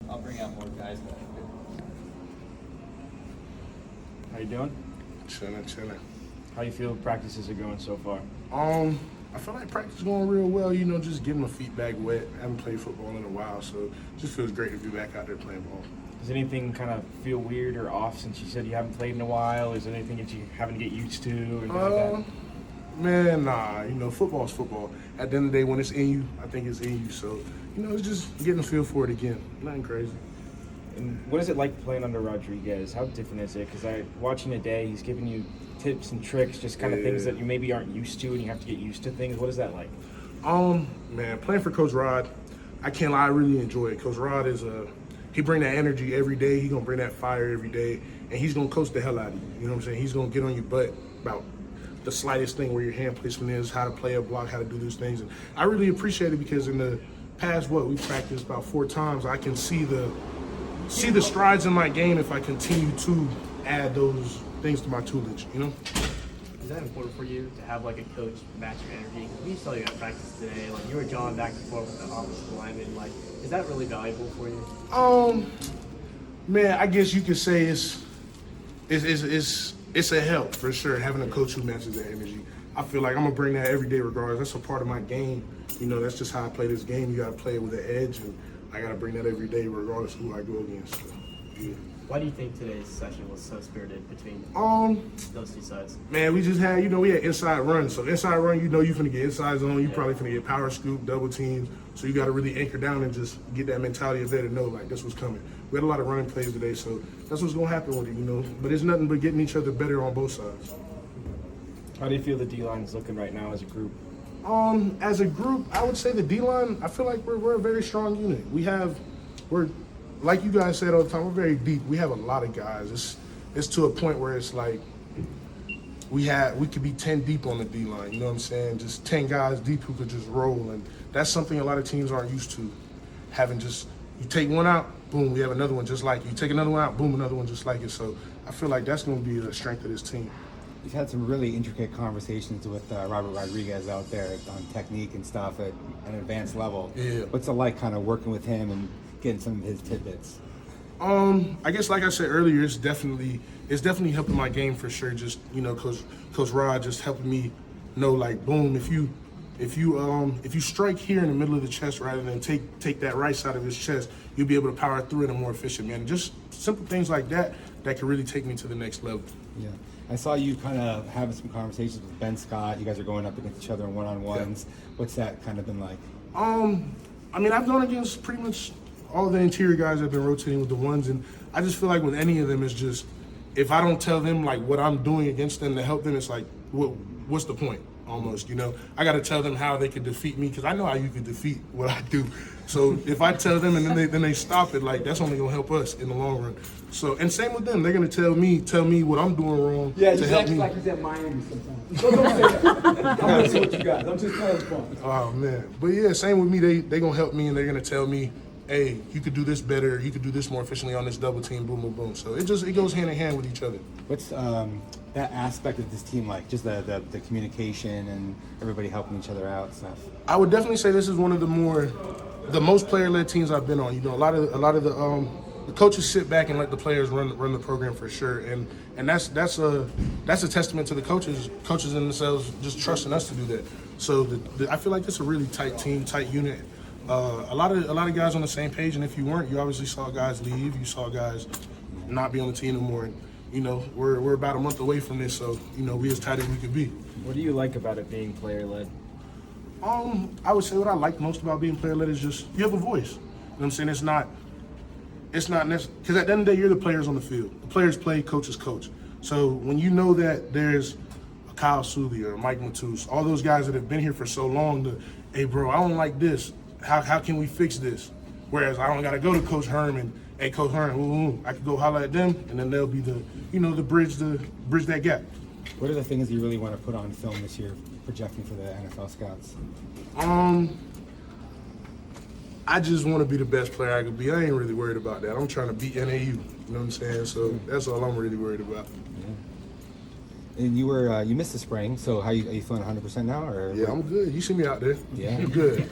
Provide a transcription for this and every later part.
I'll bring out more guys back. How you doing? Chilling. How you feel practices are going so far? I feel like practice is going real well, you know, just getting my feet back wet. I haven't played football in a while, so it just feels great to be back out there playing ball. Does anything kind of feel weird or off since you said you haven't played in a while? Is there anything that you having to get used to or anything like that? Man, nah, you know, football's football. At the end of the day, when it's in you, I think it's in you. So, you know, it's just getting a feel for it again. Nothing crazy. And what is it like playing under Rodriguez? How different is it? Because watching today, he's giving you tips and tricks, just kind of things that you maybe aren't used to, and you have to get used to things. What is that like? Man, playing for Coach Rod, I can't lie, I really enjoy it. Coach Rod is he bring that energy every day. He gonna bring that fire every day, and he's gonna coach the hell out of you. You know what I'm saying? He's gonna get on your butt about the slightest thing, where your hand placement is, how to play a block, how to do those things. And I really appreciate it because in the past, we practiced about 4 times. I can see the strides in my game if I continue to add those things to my toolage, you know? Is that important for you to have like a coach match your energy? We saw you at practice today, like you were jawing back and forth with the offensive lineman. Like, is that really valuable for you? Man, I guess you could say it's a help for sure, having a coach who matches that energy. I feel like I'm gonna bring that every day regardless. That's a part of my game. You know, that's just how I play this game. You gotta play it with an edge, and I gotta bring that every day regardless of who I go against. So, yeah. Why do you think today's session was so spirited between those two sides? Man, we just had, we had inside runs. So inside run, you finna get inside zone. You probably finna get power scoop, double teams. So you got to really anchor down and just get that mentality of there to know, like, this was coming. We had a lot of running plays today, so that's what's going to happen with it, you know. But it's nothing but getting each other better on both sides. How do you feel the D-line is looking right now as a group? As a group, I would say the D-line, I feel like we're a very strong unit. We're like you guys said all the time, we're very deep. We have a lot of guys. It's to a point where it's like we could be 10 deep on the D-line, you know what I'm saying? Just 10 guys deep who could just roll, and that's something a lot of teams aren't used to. Having just, you take one out, boom, we have another one just like you. You take another one out, boom, another one just like it. So I feel like that's going to be the strength of this team. You've had some really intricate conversations with Robert Rodriguez out there on technique and stuff at an advanced level. Yeah. What's it like kind of working with him and getting some of his tidbits? I guess like I said earlier, it's definitely helping my game for sure. Just, you know, Coach Rod just helping me know, like, boom, if you strike here in the middle of the chest rather than take that right side of his chest, you'll be able to power through it in a more efficient manner. Just simple things like that can really take me to the next level. Yeah. I saw you kind of having some conversations with Ben Scott. You guys are going up against each other in one-on-ones. Yeah. What's that kind of been like? I mean, I've gone against pretty much all the interior guys that have been rotating with the ones, and I just feel like with any of them, it's just, if I don't tell them like what I'm doing against them to help them, it's like, what's the point? Almost, you know, I got to tell them how they could defeat me, because I know how you could defeat what I do. So if I tell them and then they stop it, like, that's only gonna help us in the long run. So, and same with them, they're gonna tell me what I'm doing wrong. Yeah, to you help act me. like he's at Miami sometimes. Don't say that. I'm gonna see what you got. I'm just playing fun. Oh man, but yeah, same with me. They gonna help me, and they're gonna tell me, hey, you could do this better. You could do this more efficiently on this double team. Boom, boom, boom. So it goes hand in hand with each other. What's that aspect of this team like? Just the communication and everybody helping each other out and stuff. I would definitely say this is one of the most player-led teams I've been on. You know, a lot of the coaches sit back and let the players run the program for sure, and that's a testament to the coaches in themselves just trusting us to do that. So I feel like it's a really tight team, tight unit. A lot of guys on the same page, and if you weren't, you obviously saw guys leave. You saw guys not be on the team anymore. And, you know, we're about a month away from this, so, you know, we as tight as we could be. What do you like about it being player-led? I would say what I like most about being player-led is just you have a voice. You know what I'm saying? It's not necessary, because at the end of the day, you're the players on the field. The players play, coaches coach. So when you know that there's a Kyle Sully or Mike Matus, all those guys that have been here for so long, hey, bro, I don't like this. How can we fix this? Whereas I don't got to go to Coach Herman. Hey, Coach Herman, I could go holler at them, and then they'll be the bridge that gap. What are the things you really want to put on film this year, projecting for the NFL scouts? I just want to be the best player I could be. I ain't really worried about that. I'm trying to beat NAU. You know what I'm saying? So that's all I'm really worried about. Yeah. And you missed the spring, so are you feeling 100% now? Or yeah, I'm good. You see me out there. Yeah, I'm good.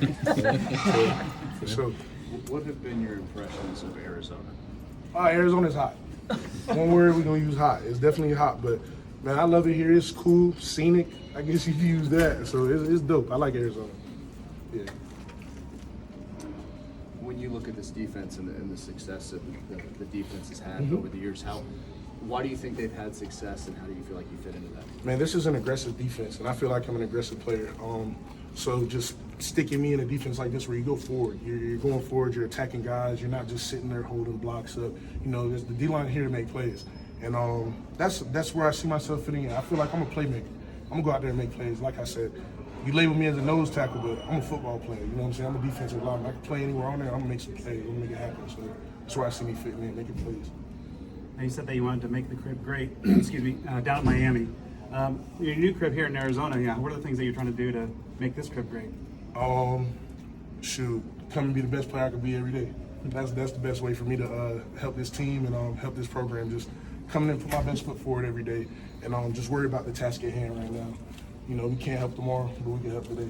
For sure. What have been your impressions of Arizona? Arizona's hot. One word we're gonna use hot. It's definitely hot, but man, I love it here. It's cool, scenic. I guess you could use that. So it's dope. I like Arizona. Yeah. When you look at this defense and the success that the defense has had Mm-hmm. over the years, why do you think they've had success, and how do you feel like you fit into that? Man, this is an aggressive defense, and I feel like I'm an aggressive player. So just sticking me in a defense like this where you go forward, you're going forward, you're attacking guys, you're not just sitting there holding blocks up. You know, there's the D-line here to make plays, and that's where I see myself fitting in. I feel like I'm a playmaker. I'm gonna go out there and make plays. Like I said, you label me as a nose tackle, but I'm a football player. You know what I'm saying? I'm a defensive lineman. I can play anywhere on there. I'm gonna make some plays. I'm gonna make it happen. So that's where I see me fitting in, making plays. Now, you said that you wanted to make the crib great, excuse me, down at Miami. Your new crib here in Arizona, yeah, what are the things that you're trying to do to make this crib great? Shoot, come and be the best player I could be every day. That's the best way for me to help this team and help this program. Just coming in, put my best foot forward every day, and just worry about the task at hand right now. You know, we can't help tomorrow, but we can help today.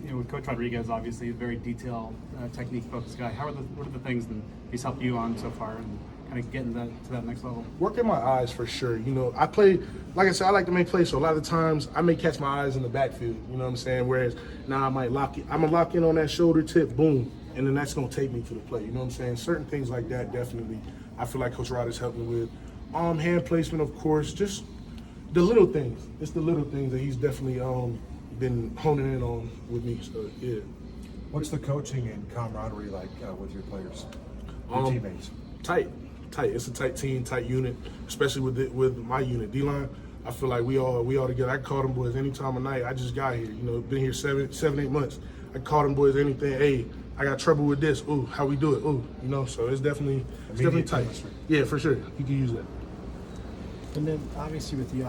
You know, with Coach Rodriguez, obviously a very detailed, technique-focused guy. What are the things that he's helped you on so far, and kind of getting to that next level? Working my eyes for sure. You know, I play, like I said, I like to make plays, so a lot of times I may catch my eyes in the backfield, you know what I'm saying? Whereas now I might I'm gonna lock in on that shoulder tip, boom, and then that's gonna take me to the play, you know what I'm saying? Certain things like that, definitely, I feel like Coach Rod has helped me with. Hand placement, of course, just the little things. It's the little things that he's definitely been honing in on with me, so yeah. What's the coaching and camaraderie like with your players, your teammates? Tight. It's a tight team, tight unit, especially with my unit, D-line. I feel like we all together. I can call them boys any time of night. I just got here, you know, been here 7-8 months. I can call them boys anything. Hey, I got trouble with this. Ooh, how we do it? Ooh, you know. So it's definitely tight. chemistry. Yeah, for sure. You can use that. And then obviously with the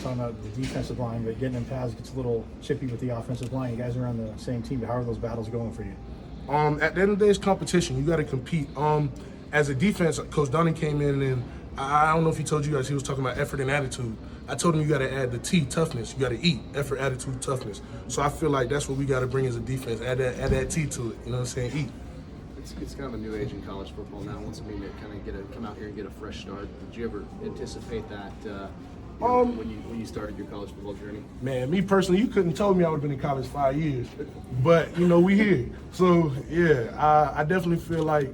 talking about the defensive line, but getting in pads gets a little chippy with the offensive line. You guys are on the same team, but how are those battles going for you? At the end of the day, it's competition. You got to compete. As a defense, Coach Dunning came in, and I don't know if he told you guys, he was talking about effort and attitude. I told him you got to add the T, toughness. You got to eat, effort, attitude, toughness. So I feel like that's what we got to bring as a defense. Add that T to it. You know what I'm saying? Eat. It's kind of a new age in college football now. What's it mean to kind of come out here and get a fresh start? Did you ever anticipate that when you started your college football journey? Man, me personally, you couldn't tell me I would have been in college 5 years, but you know we here. So yeah, I definitely feel like.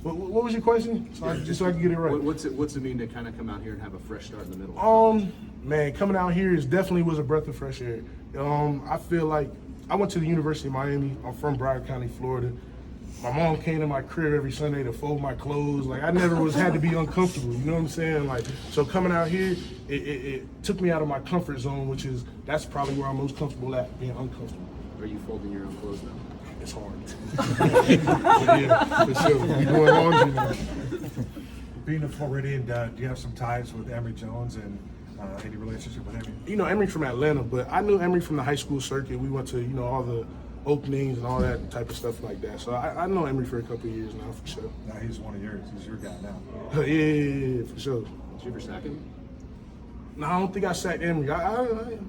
What was your question? Just so I can get it right. What's it mean to kind of come out here and have a fresh start in the middle? Man, coming out here definitely was a breath of fresh air. I feel like I went to the University of Miami. I'm from Broward County, Florida. My mom came to my crib every Sunday to fold my clothes. Like I never had to be uncomfortable. You know what I'm saying? Like so, coming out here, it took me out of my comfort zone, that's probably where I'm most comfortable at, being uncomfortable. Are you folding your own clothes now? It's hard. But yeah, for sure. We doing laundry now. Being a Floridian, do you have some ties with Emory Jones and any relationship with him? You know, Emory from Atlanta, but I knew Emory from the high school circuit. We went to, you know, all the openings and all that type of stuff like that. So I know Emory for a couple of years now, for sure. Now he's one of yours. He's your guy now. Yeah, for sure. Did you ever sack him? No, I don't think I sacked Emory. I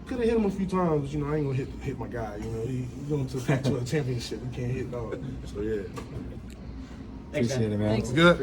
could have hit him a few times, but, you know, I ain't going to hit my guy. You know, he's going to Pac-12 championship. We can't hit dog. So, yeah. Appreciate it, man. Good.